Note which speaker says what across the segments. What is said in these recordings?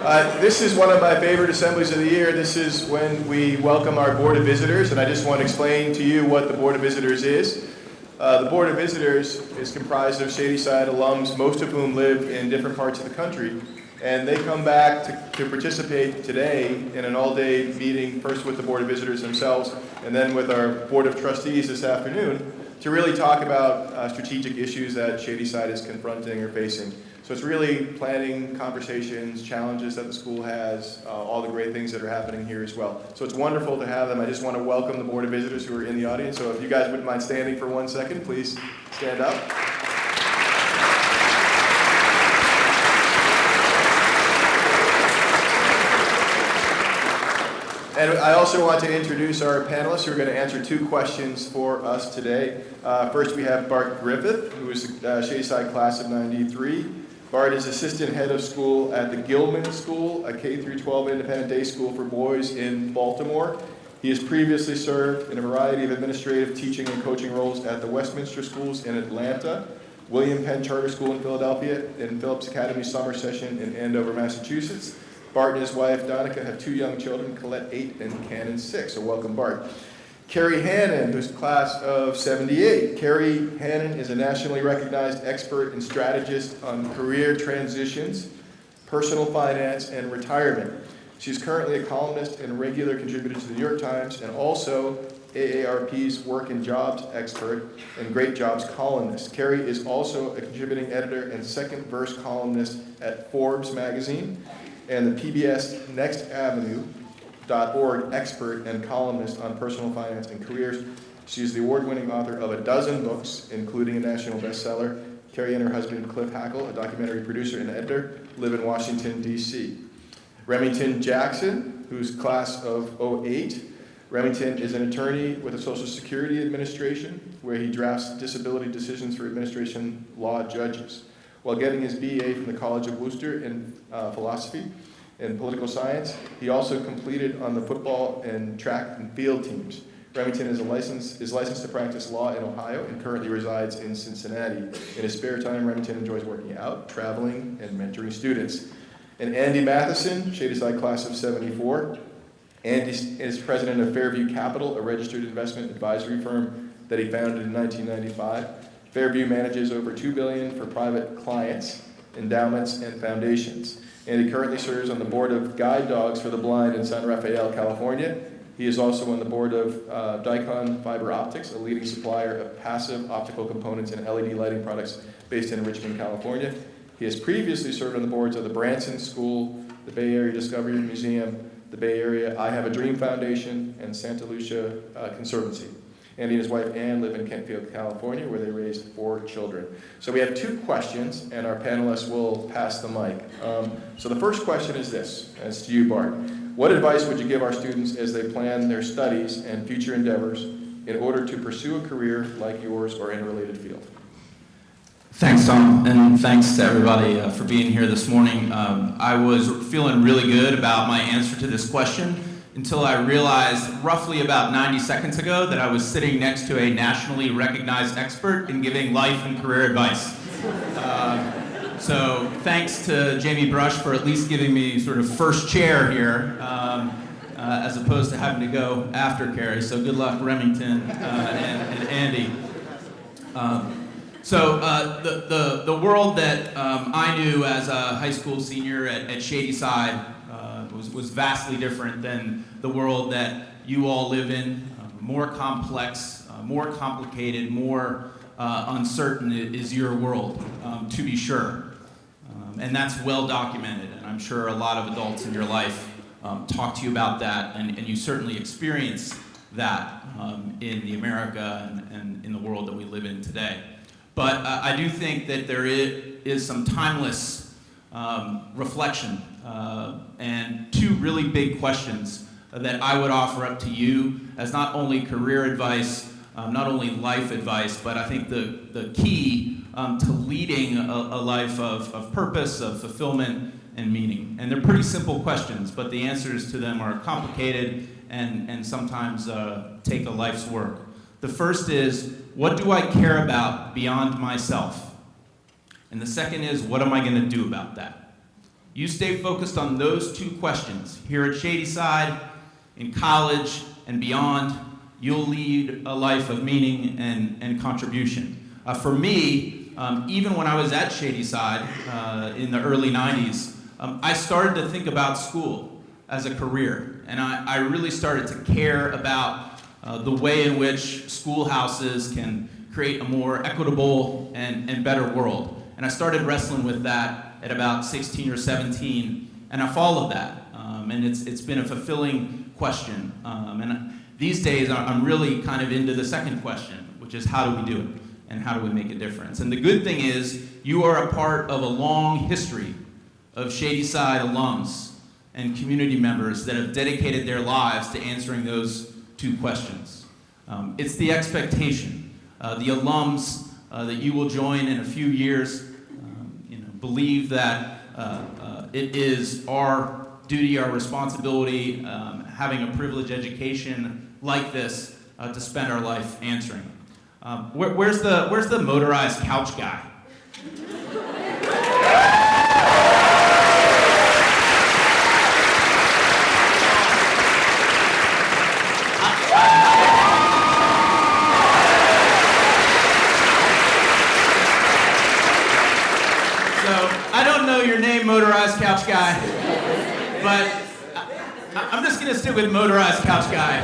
Speaker 1: This is one of my favorite assemblies of the year. This is when we welcome our Board of Visitors, and I just want to explain to you what the Board of Visitors is. The Board of Visitors is comprised of Shadyside alums, most of whom live in different parts of the country, and they come back to participate today in an all-day meeting, first with the Board of Visitors themselves, and then with our Board of Trustees this afternoon, to really talk about strategic issues that Shadyside is confronting or facing. So it's really planning conversations, challenges that the school has, all the great things that are happening here as well. So it's wonderful to have them. I just want to welcome the Board of Visitors who are in the audience. So if you guys wouldn't mind standing for 1 second, please stand up. And I also want to introduce our panelists who are going to answer 2 questions for us today. First, we have Bart Griffith, who is the Shadyside class of '93. Bart is assistant head of school at the Gilman School, a K-12 independent day school for boys in Baltimore. He has previously served in a variety of administrative, teaching, and coaching roles at the Westminster Schools in Atlanta, William Penn Charter School in Philadelphia, and Phillips Academy Summer Session in Andover, Massachusetts. Bart and his wife, Donica, have 2 young children, Colette 8 and Cannon 6. So welcome, Bart. Kerry Hannon, who's class of '78. Kerry Hannon is a nationally recognized expert and strategist on career transitions, personal finance, and retirement. She's currently a columnist and regular contributor to the New York Times, and also AARP's work and jobs expert and Great Jobs columnist. Kerry is also a contributing editor and second verse columnist at Forbes magazine, and the PBS NextAvenue.org expert and columnist on personal finance and careers. She is the award-winning author of a dozen books, including a national bestseller. Kerry and her husband, Cliff Hackle, a documentary producer and editor, live in Washington, D.C. Remington Jackson, who's class of '08. Remington is an attorney with the Social Security Administration, where he drafts disability decisions for administration law judges. While getting his BA from the College of Worcester in philosophy and political science, he also completed on the football and track and field teams. Remington is licensed to practice law in Ohio and currently resides in Cincinnati. In his spare time, Remington enjoys working out, traveling, and mentoring students. And Andy Mathieson, Shadyside class of '74. Andy is president of Fairview Capital, a registered investment advisory firm that he founded in 1995. Fairview manages over $2 billion for private clients, endowments, and foundations. And he currently serves on the board of Guide Dogs for the Blind in San Rafael, California. He is also on the board of Dicon Fiber Optics, a leading supplier of passive optical components and LED lighting products based in Richmond, California. He has previously served on the boards of the Branson School, the Bay Area Discovery Museum, the Bay Area I Have a Dream Foundation, and Santa Lucia Conservancy. Andy and his wife Ann live in Kentfield, California, where they raised 4 children. So we have 2 questions, and our panelists will pass the mic. So the first question is this, and it's to you, Bart. What advice would you give our students as they plan their studies and future endeavors in order to pursue a career like yours or in a related field?
Speaker 2: Thanks, Tom, and thanks to everybody for being here this morning. I was feeling really good about my answer to this question until I realized roughly about 90 seconds ago that I was sitting next to a nationally recognized expert in giving life and career advice. So thanks to Jamie Brush for at least giving me sort of first chair here, as opposed to having to go after Kerry. So good luck, Remington and Andy. The world that I knew as a high school senior at Shadyside was vastly different than the world that you all live in. More complex, more complicated, more uncertain is your world, to be sure. And that's well documented, and I'm sure a lot of adults in your life talk to you about that, and you certainly experience that in the America and in the world that we live in today. But I do think that there is some timeless reflection and 2 really big questions that I would offer up to you as not only career advice, not only life advice, but I think the key to leading a life of purpose, of fulfillment, and meaning. And they're pretty simple questions, but the answers to them are complicated and sometimes take a life's work. The first is, what do I care about beyond myself? And the second is, what am I going to do about that? you stay focused on those two questions here at Shadyside, in college, and beyond, you'll lead a life of meaning and contribution. For me, even when I was at Shadyside in the early 90s, I started to think about school as a career. And I really started to care about the way in which schoolhouses can create a more equitable and better world. And I started wrestling with that at about 16 or 17, and I followed that. And it's been a fulfilling question. And these days, I'm really kind of into the second question, which is how do we do it? And how do we make a difference? And the good thing is, you are a part of a long history of Shadyside alums and community members that have dedicated their lives to answering those two questions. It's the expectation. The alums that you will join in a few years believe that it is our duty, our responsibility, having a privileged education like this, to spend our life answering. Where's the motorized couch guy? I don't know your name, motorized couch guy, but I'm just going to stick with motorized couch guy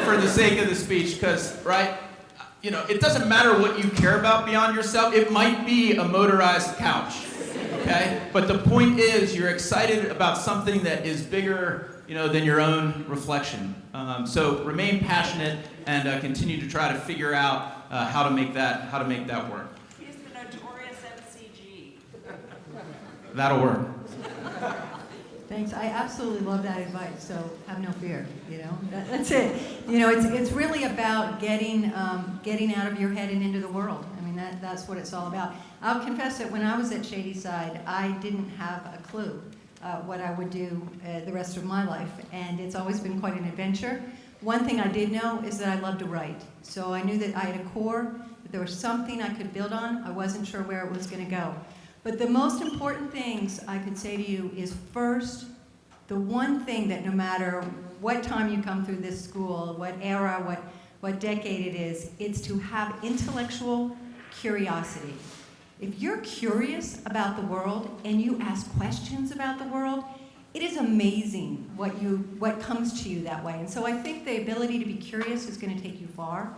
Speaker 2: for the sake of the speech, because, right, it doesn't matter what you care about beyond yourself. It might be a motorized couch, okay? But the point is, you're excited about something that is bigger, than your own reflection. So remain passionate and continue to try to figure out how to make that work.
Speaker 3: He's the notorious MCG.
Speaker 2: That'll work.
Speaker 4: Thanks. I absolutely love that advice. So have no fear. That's it. It's really about getting out of your head and into the world. I mean, that's what it's all about. I'll confess that when I was at Shadyside, I didn't have a clue what I would do the rest of my life, and it's always been quite an adventure. One thing I did know is that I love to write. So I knew that I had a core, that there was something I could build on. I wasn't sure where it was going to go. But the most important things I could say to you is, first, the one thing that no matter what time you come through this school, what era, what decade it is, it's to have intellectual curiosity. If you're curious about the world and you ask questions about the world, it is amazing what comes to you that way. And so I think the ability to be curious is going to take you far.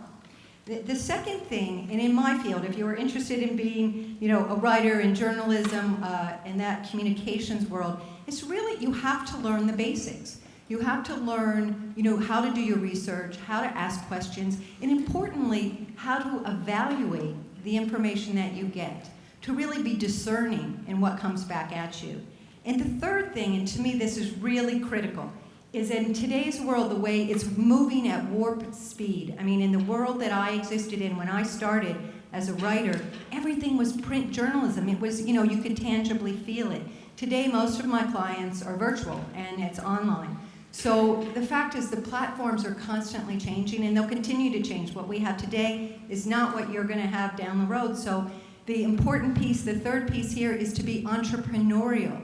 Speaker 4: The second thing, and in my field, if you are interested in being, a writer in journalism and that communications world, it's really, you have to learn the basics. You have to learn, how to do your research, how to ask questions, and importantly, how to evaluate the information that you get, to really be discerning in what comes back at you. And the third thing, and to me this is really critical, is in today's world, the way it's moving at warp speed. I mean, in the world that I existed in when I started as a writer, everything was print journalism. It was, you could tangibly feel it. Today, most of my clients are virtual, and it's online. So the fact is the platforms are constantly changing, and they'll continue to change. What we have today is not what you're going to have down the road. So the important piece, the third piece here, is to be entrepreneurial.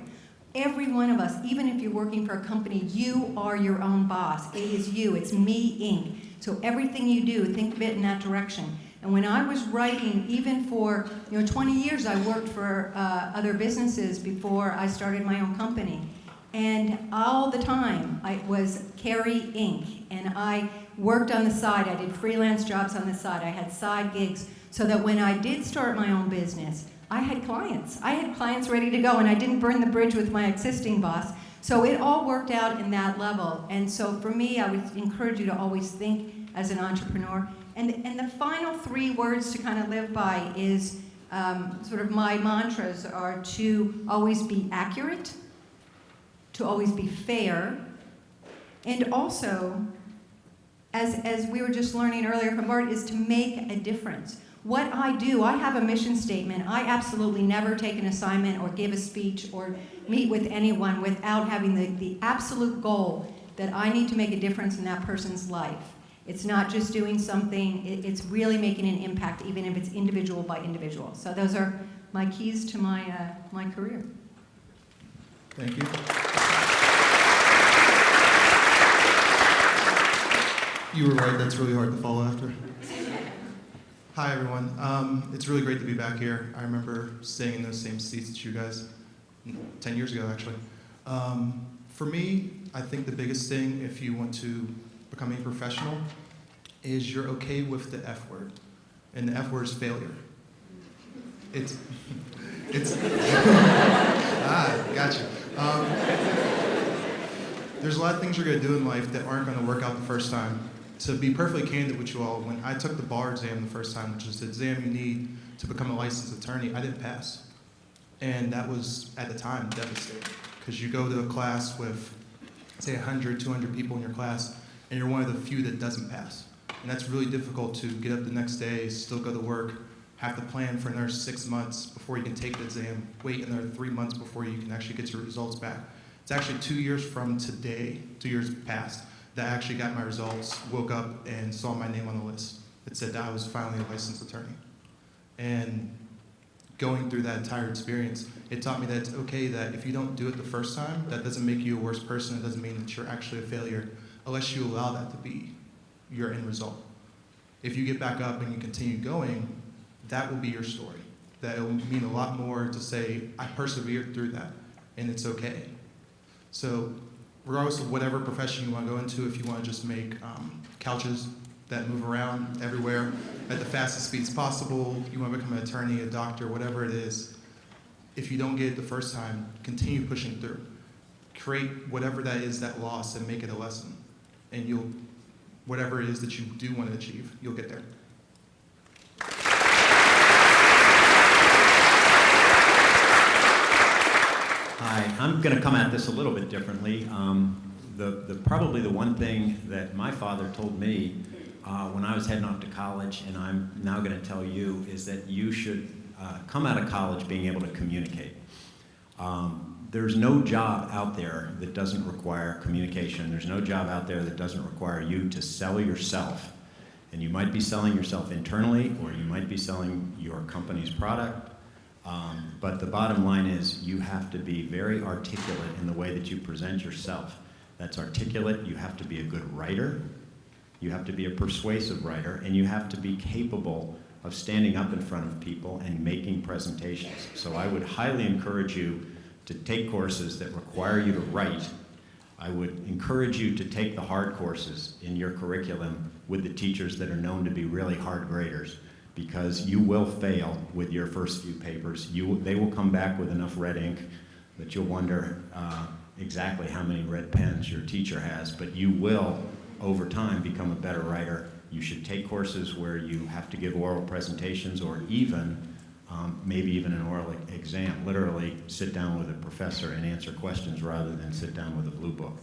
Speaker 4: Every one of us, even if you're working for a company, you are your own boss. It is you. It's me, Inc. So everything you do, think of it in that direction. And when I was writing, even for 20 years, I worked for other businesses before I started my own company. And all the time, I was Kerry Inc. And I worked on the side. I did freelance jobs on the side. I had side gigs so that when I did start my own business, I had clients. I had clients ready to go, and I didn't burn the bridge with my existing boss. So it all worked out in that level. And so for me, I would encourage you to always think as an entrepreneur. And the final three words to kind of live by is sort of my mantras are to always be accurate, to always be fair, and also, as we were just learning earlier from Bart, is to make a difference. What I do, I have a mission statement. I absolutely never take an assignment or give a speech or meet with anyone without having the absolute goal that I need to make a difference in that person's life. It's not just doing something, it's really making an impact, even if it's individual by individual. So those are my keys to my career.
Speaker 5: Thank you. You were right, that's really hard to follow after. Hi, everyone. It's really great to be back here. I remember staying in those same seats as you guys 10 years ago, actually. For me, I think the biggest thing if you want to become a professional is you're okay with the F word. And the F word is failure. It's gotcha. There's a lot of things you're gonna do in life that aren't gonna work out the first time. To be perfectly candid with you all, when I took the bar exam the first time, which is the exam you need to become a licensed attorney, I didn't pass. And that was, at the time, devastating. Because you go to a class with, say, 100, 200 people in your class, and you're one of the few that doesn't pass. And that's really difficult to get up the next day, still go to work, have to plan for another 6 months before you can take the exam, wait another 3 months before you can actually get your results back. It's actually 2 years from today, 2 years past, that I actually got my results, woke up and saw my name on the list. It said that I was finally a licensed attorney. And going through that entire experience, it taught me that it's okay that if you don't do it the first time, that doesn't make you a worse person. It doesn't mean that you're actually a failure, unless you allow that to be your end result. If you get back up and you continue going, that will be your story. That will mean a lot more to say, I persevered through that, and it's okay. So regardless of whatever profession you want to go into, if you want to just make couches that move around everywhere at the fastest speeds possible, you want to become an attorney, a doctor, whatever it is, if you don't get it the first time, continue pushing through. Create whatever that is, that loss, and make it a lesson. And you'll, whatever it is that you do want to achieve, you'll get there.
Speaker 6: Hi, I'm going to come at this a little bit differently. Probably the one thing that my father told me when I was heading off to college, and I'm now going to tell you, is that you should come out of college being able to communicate. There's no job out there that doesn't require communication. There's no job out there that doesn't require you to sell yourself. And you might be selling yourself internally, or you might be selling your company's product. But the bottom line is you have to be very articulate in the way that you present yourself. That's articulate. You have to be a good writer. You have to be a persuasive writer, and you have to be capable of standing up in front of people and making presentations. So I would highly encourage you to take courses that require you to write. I would encourage you to take the hard courses in your curriculum with the teachers that are known to be really hard graders, because you will fail with your first few papers. They will come back with enough red ink that you'll wonder exactly how many red pens your teacher has, but you will, over time, become a better writer. You should take courses where you have to give oral presentations, or even, maybe even an oral exam. Literally sit down with a professor and answer questions rather than sit down with a blue book.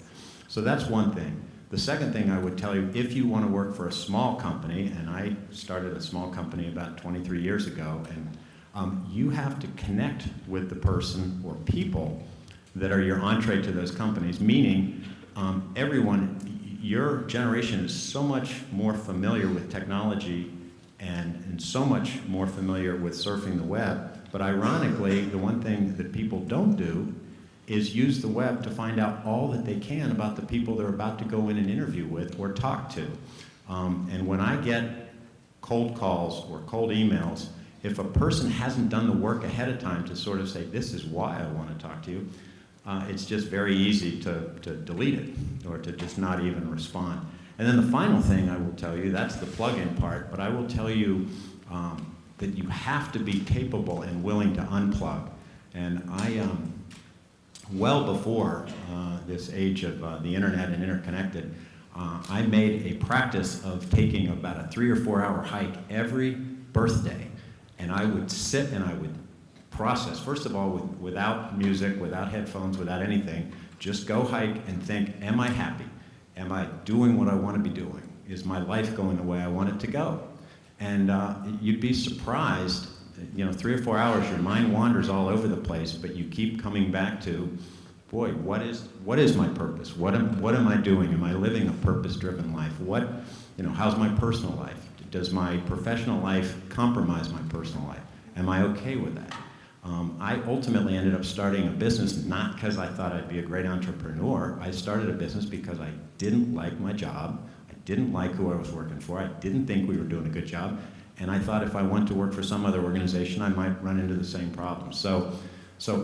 Speaker 6: So that's one thing. The second thing I would tell you, if you want to work for a small company, and I started a small company about 23 years ago, and you have to connect with the person or people that are your entree to those companies, meaning everyone, your generation is so much more familiar with technology and so much more familiar with surfing the web, but ironically, the one thing that people don't do is use the web to find out all that they can about the people they're about to go in and interview with or talk to. And when I get cold calls or cold emails, if a person hasn't done the work ahead of time to sort of say, this is why I want to talk to you, it's just very easy to delete it or to just not even respond. And then the final thing I will tell you, that's the plug-in part, but I will tell you that you have to be capable and willing to unplug. And well before this age of the internet and interconnected, I made a practice of taking about a 3 or 4 hour hike every birthday. And I would sit and I would process, first of all, without music, without headphones, without anything, just go hike and think, am I happy? Am I doing what I want to be doing? Is my life going the way I want it to go? And you'd be surprised, 3 or 4 hours, your mind wanders all over the place, but you keep coming back to, boy, what is my purpose? What am I doing? Am I living a purpose-driven life? How's my personal life? Does my professional life compromise my personal life? Am I okay with that? I ultimately ended up starting a business not because I thought I'd be a great entrepreneur. I started a business because I didn't like my job. I didn't like who I was working for. I didn't think we were doing a good job. And I thought if I went to work for some other organization, I might run into the same problems. So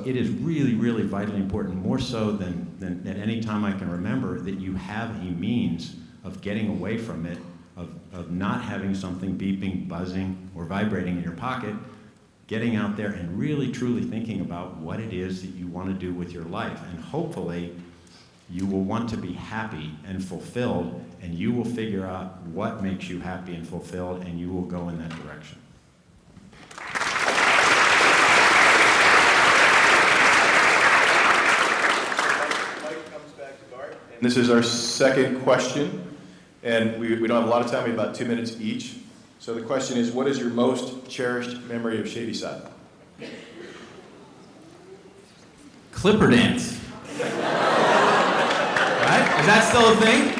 Speaker 6: it is really, really vitally important, more so than at any time I can remember, that you have a means of getting away from it, of not having something beeping, buzzing, or vibrating in your pocket, getting out there and really, truly thinking about what it is that you want to do with your life. And hopefully, you will want to be happy and fulfilled, and you will figure out what makes you happy and fulfilled, and you will go in that direction.
Speaker 1: Mike comes back to Bart. And this is our second question, and we don't have a lot of time, we have about 2 minutes each. So the question is, what is your most cherished memory of Shady Side?
Speaker 2: Clipper dance. Right? Is that still a thing?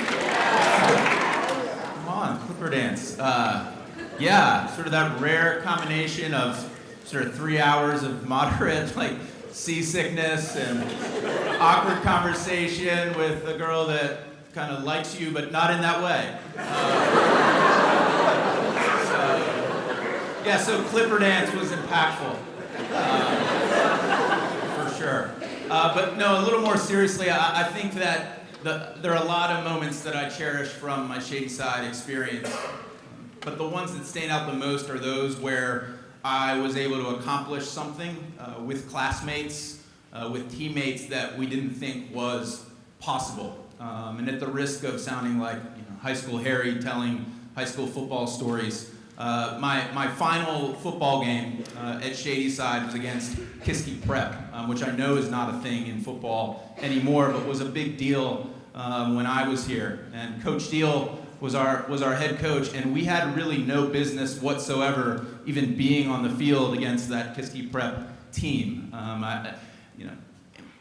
Speaker 2: Come on, Clipper dance. Yeah, sort of that rare combination of sort of 3 hours of moderate, like, seasickness and awkward conversation with a girl that kind of likes you, but not in that way. Yeah, so Clipper dance was impactful, for sure. But no, a little more seriously, I think that there are a lot of moments that I cherish from my Shady Side experience. But the ones that stand out the most are those where I was able to accomplish something with classmates, with teammates that we didn't think was possible. And at the risk of sounding like high school Harry telling high school football stories, my final football game at Shady Side was against Kiski Prep, which I know is not a thing in football anymore, but was a big deal when I was here. And Coach Deal was our head coach, and we had really no business whatsoever even being on the field against that Kiski Prep team.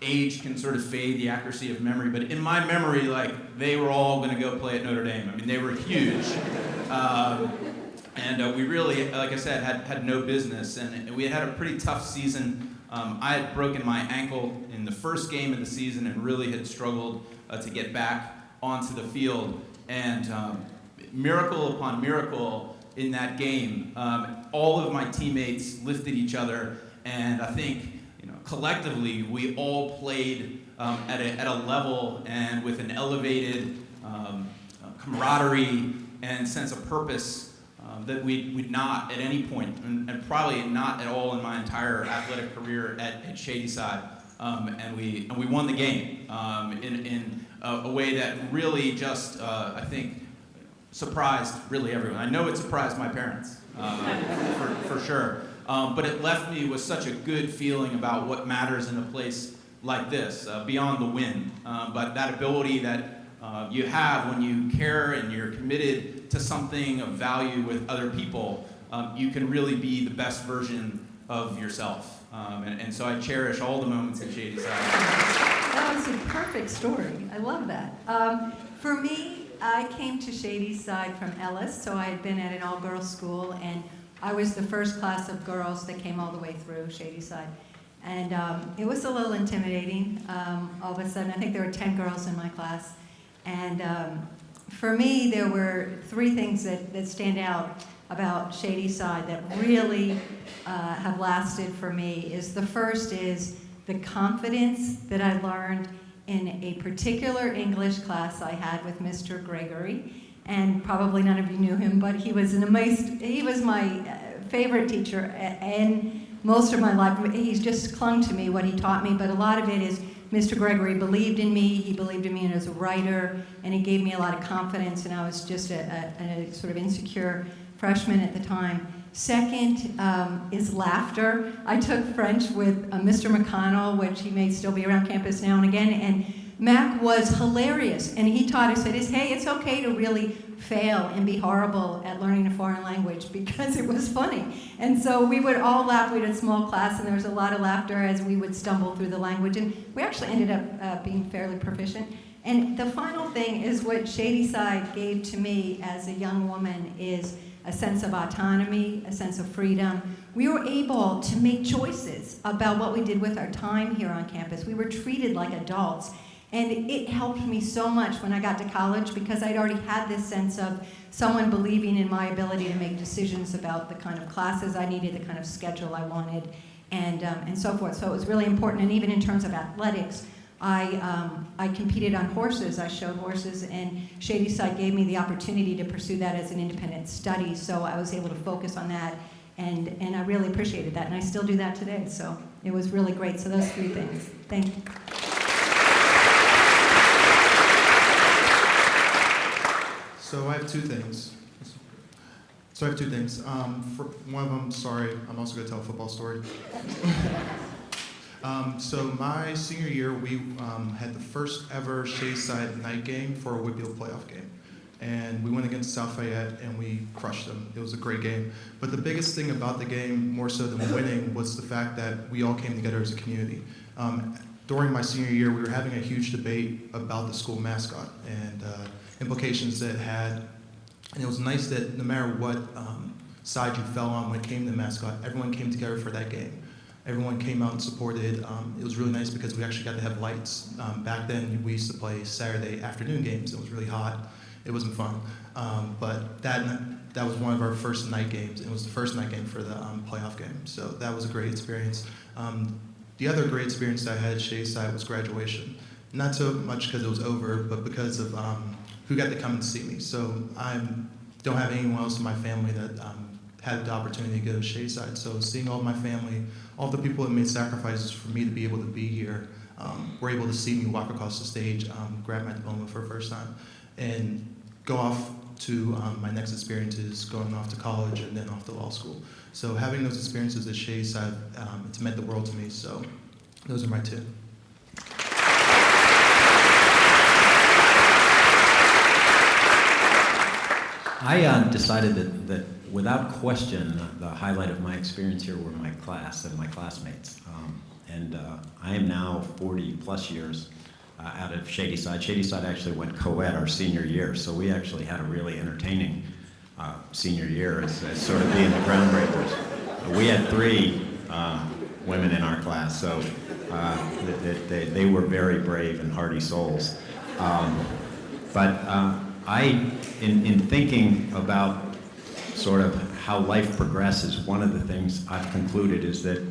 Speaker 2: Age can sort of fade the accuracy of memory, but in my memory, like, they were all going to go play at Notre Dame. I mean, they were huge. And we really, like I said, had no business, and we had a pretty tough season. I had broken my ankle in the first game of the season and really had struggled to get back onto the field. And miracle upon miracle in that game, all of my teammates lifted each other, and I think collectively we all played at a level and with an elevated camaraderie and sense of purpose that we'd not at any point, and probably not at all in my entire athletic career at Shady Side. And we won the game in a way that really just, I think, surprised really everyone. I know it surprised my parents, for sure. But it left me with such a good feeling about what matters in a place like this, beyond the win. But that ability that you have when you care and you're committed to something of value with other people, you can really be the best version of yourself. And so I cherish all the moments at Shady Side.
Speaker 4: That was a perfect story. I love that. For me, I came to Shady Side from Ellis, so I had been at an all-girls school, and I was the first class of girls that came all the way through Shady Side. And it was a little intimidating. All of a sudden, I think there were 10 girls in my class. And for me, there were 3 things that stand out about Shady Side that really have lasted for me. The first is the confidence that I learned in a particular English class I had with Mr. Gregory. And probably none of you knew him, but he was my favorite teacher and most of my life. He's just clung to me, what he taught me, but a lot of it is Mr. Gregory believed in me, he believed in me as a writer, and he gave me a lot of confidence, and I was just a sort of insecure freshman at the time. Second is laughter. I took French with Mr. McConnell, which he may still be around campus now and again, and Mac was hilarious, and he taught us that hey, it's okay to really fail and be horrible at learning a foreign language because it was funny. And so we would all laugh. We had a small class, and there was a lot of laughter as we would stumble through the language, and we actually ended up being fairly proficient. And the final thing is what Shady Side gave to me as a young woman is a sense of autonomy, a sense of freedom, we were able to make choices about what we did with our time here on campus. We were treated like adults. And it helped me so much when I got to college because I'd already had this sense of someone believing in my ability to make decisions about the kind of classes I needed, the kind of schedule I wanted, and so forth. So it was really important. And even in terms of athletics, I competed on horses. I showed horses, and Shady Side gave me the opportunity to pursue that as an independent study. So I was able to focus on that, and I really appreciated that. And I still do that today. So it was really great. So those 3 things. Thank you.
Speaker 5: So I have 2 things. For one of them, sorry, I'm also going to tell a football story. So my senior year, we had the first ever Shayside night game for a Whitfield playoff game. And we went against South Fayette and we crushed them. It was a great game. But the biggest thing about the game, more so than winning, was the fact that we all came together as a community. During my senior year, we were having a huge debate about the school mascot and implications that it had. And it was nice that no matter what side you fell on when it came to the mascot, everyone came together for that game. Everyone came out and supported. It was really nice because we actually got to have lights. Back then, we used to play Saturday afternoon games. It was really hot. It wasn't fun. But that was one of our first night games. It was the first night game for the playoff game. So that was a great experience. The other great experience that I had at Shayside was graduation. Not so much because it was over, but because of who got to come and see me. So I don't have anyone else in my family that had the opportunity to go to Shayside. So seeing all of my family, all the people that made sacrifices for me to be able to be here, were able to see me walk across the stage, grab my diploma for the first time, and go off to my next experiences, going off to college and then off to law school. So having those experiences at Shayside, it's meant the world to me. So those are my 2.
Speaker 6: I decided that without question, the highlight of my experience here were my class and my classmates. I am now 40 plus years out of Shady Side. Shady Side actually went co-ed our senior year, so we actually had a really entertaining senior year as sort of being the groundbreakers. We had 3 women in our class, so they were very brave and hardy souls. In thinking about sort of how life progresses, one of the things I've concluded is that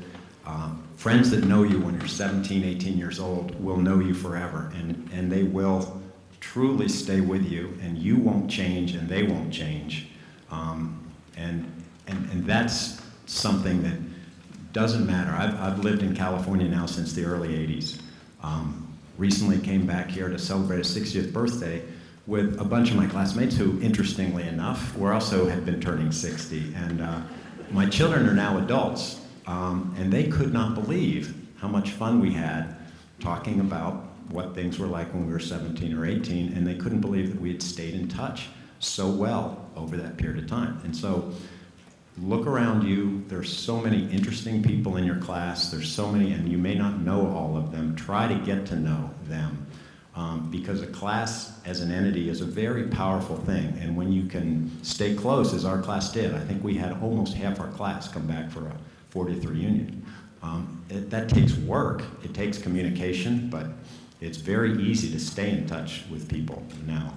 Speaker 6: friends that know you when you're 17, 18 years old will know you forever, and they will truly stay with you, and you won't change, and they won't change. And that's something that doesn't matter. I've lived in California now since the early 80s. Recently came back here to celebrate a 60th birthday with a bunch of my classmates who, interestingly enough, had been turning 60. And my children are now adults, and they could not believe how much fun we had talking about what things were like when we were 17 or 18, and they couldn't believe that we had stayed in touch so well over that period of time. And so, look around you. There's so many interesting people in your class. There's so many, and you may not know all of them. Try to get to know them. Because a class as an entity is a very powerful thing, and when you can stay close, as our class did, I think we had almost half our class come back for a 40th reunion. That takes work, it takes communication, but it's very easy to stay in touch with people now.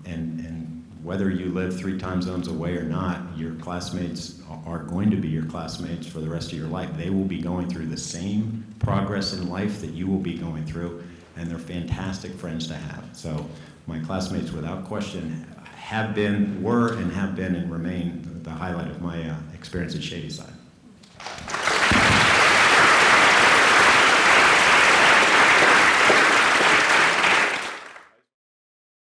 Speaker 6: And whether you live 3 time zones away or not, your classmates are going to be your classmates for the rest of your life. They will be going through the same progress in life that you will be going through, and they're fantastic friends to have. So my classmates, without question, were and have been and remain the highlight of my experience at Shady Side.